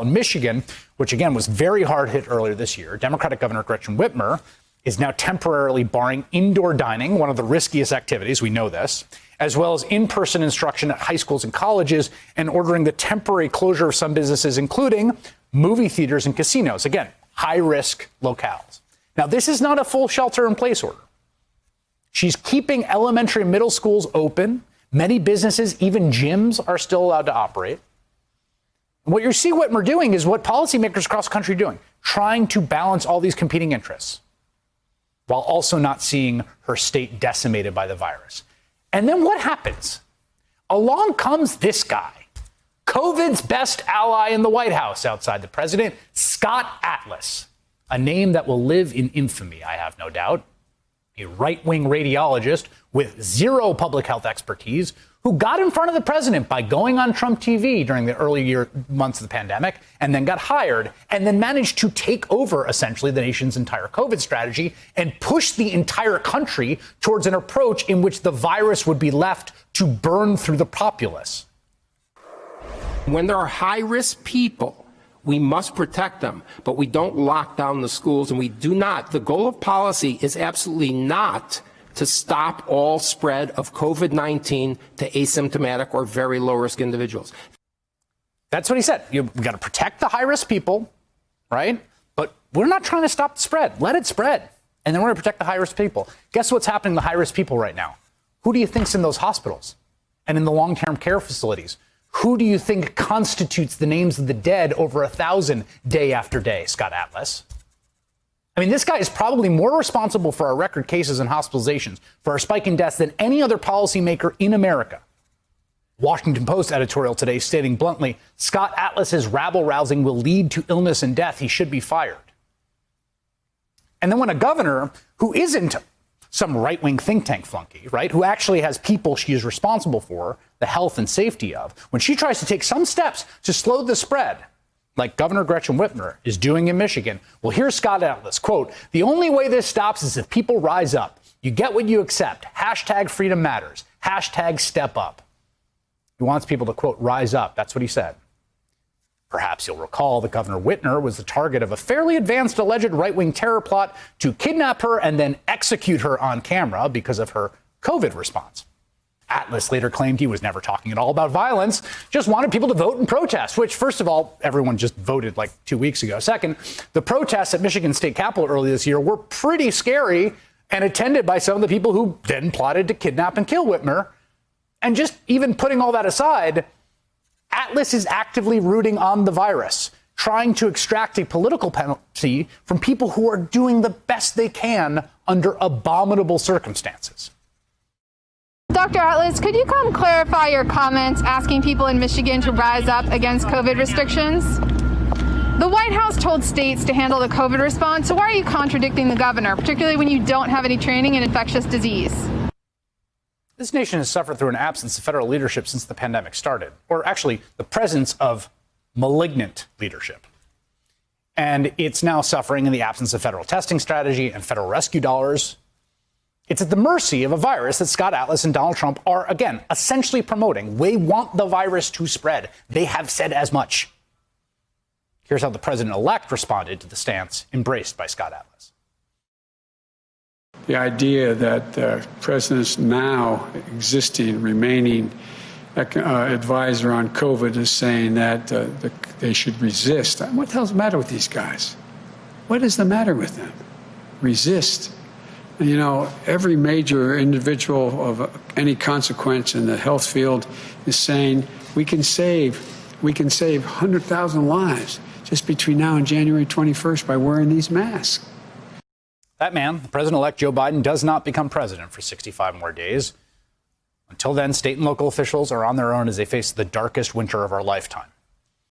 In Michigan, which again was very hard hit earlier this year, Democratic Governor Gretchen Whitmer is now temporarily barring indoor dining, one of the riskiest activities, we know this, as well as in-person instruction at high schools and colleges, and ordering the temporary closure of some businesses, including movie theaters and casinos. Again, high-risk locales. Now, this is not a full shelter-in-place order. She's keeping elementary and middle schools open. Many businesses, even gyms, are still allowed to operate. What you see Whitmer doing is what policymakers across the country are doing, trying to balance all these competing interests while also not seeing her state decimated by the virus. And then what happens? Along comes this guy, COVID's best ally in the White House outside the president, Scott Atlas, a name that will live in infamy, I have no doubt. A right-wing radiologist with zero public health expertise who got in front of the president by going on Trump TV during the early months of the pandemic and then got hired and then managed to take over essentially the nation's entire COVID strategy and push the entire country towards an approach in which the virus would be left to burn through the populace. When there are high-risk people, we must protect them, but we don't lock down the schools, and we do not. The goal of policy is absolutely not to stop all spread of COVID-19 to asymptomatic or very low-risk individuals. That's what he said. We've got to protect the high-risk people, right? But we're not trying to stop the spread. Let it spread. And then we're going to protect the high-risk people. Guess what's happening to the high-risk people right now? Who do you think's in those hospitals and in the long-term care facilities? Who do you think constitutes the names of the dead over 1,000 day after day, Scott Atlas? I mean, this guy is probably more responsible for our record cases and hospitalizations, for our spike in deaths than any other policymaker in America. Washington Post editorial today stating bluntly, Scott Atlas's rabble-rousing will lead to illness and death. He should be fired. And then when a governor who isn't some right-wing think tank flunky, right, who actually has people she is responsible for the health and safety of, when she tries to take some steps to slow the spread, like Governor Gretchen Whitmer is doing in Michigan, well, here's Scott Atlas, quote, "The only way this stops is if people rise up. You get what you accept. Hashtag freedom matters. Hashtag step up." He wants people to, quote, rise up. That's what he said. Perhaps you'll recall that Governor Whitmer was the target of a fairly advanced alleged right-wing terror plot to kidnap her and then execute her on camera because of her COVID response. Atlas later claimed he was never talking at all about violence, just wanted people to vote and protest, which, first of all, everyone just voted like 2 weeks ago. Second, the protests at Michigan State Capitol early this year were pretty scary and attended by some of the people who then plotted to kidnap and kill Whitmer. And just even putting all that aside, Atlas is actively rooting on the virus, trying to extract a political penalty from people who are doing the best they can under abominable circumstances. Dr. Atlas, could you come clarify your comments asking people in Michigan to rise up against COVID restrictions? The White House told states to handle the COVID response, so why are you contradicting the governor, particularly when you don't have any training in infectious disease? This nation has suffered through an absence of federal leadership since the pandemic started, or actually the presence of malignant leadership. And it's now suffering in the absence of federal testing strategy and federal rescue dollars. It's at the mercy of a virus that Scott Atlas and Donald Trump are, again, essentially promoting. They want the virus to spread. They have said as much. Here's how the president-elect responded to the stance embraced by Scott Atlas. The idea that the president's now existing, remaining advisor on COVID is saying that they should resist. What the hell's the matter with these guys? What is the matter with them? Resist. You know, every major individual of any consequence in the health field is saying we can save 100,000 lives just between now and January 21st by wearing these masks. That man, the president-elect Joe Biden, does not become president for 65 more days. Until then, state and local officials are on their own as they face the darkest winter of our lifetime.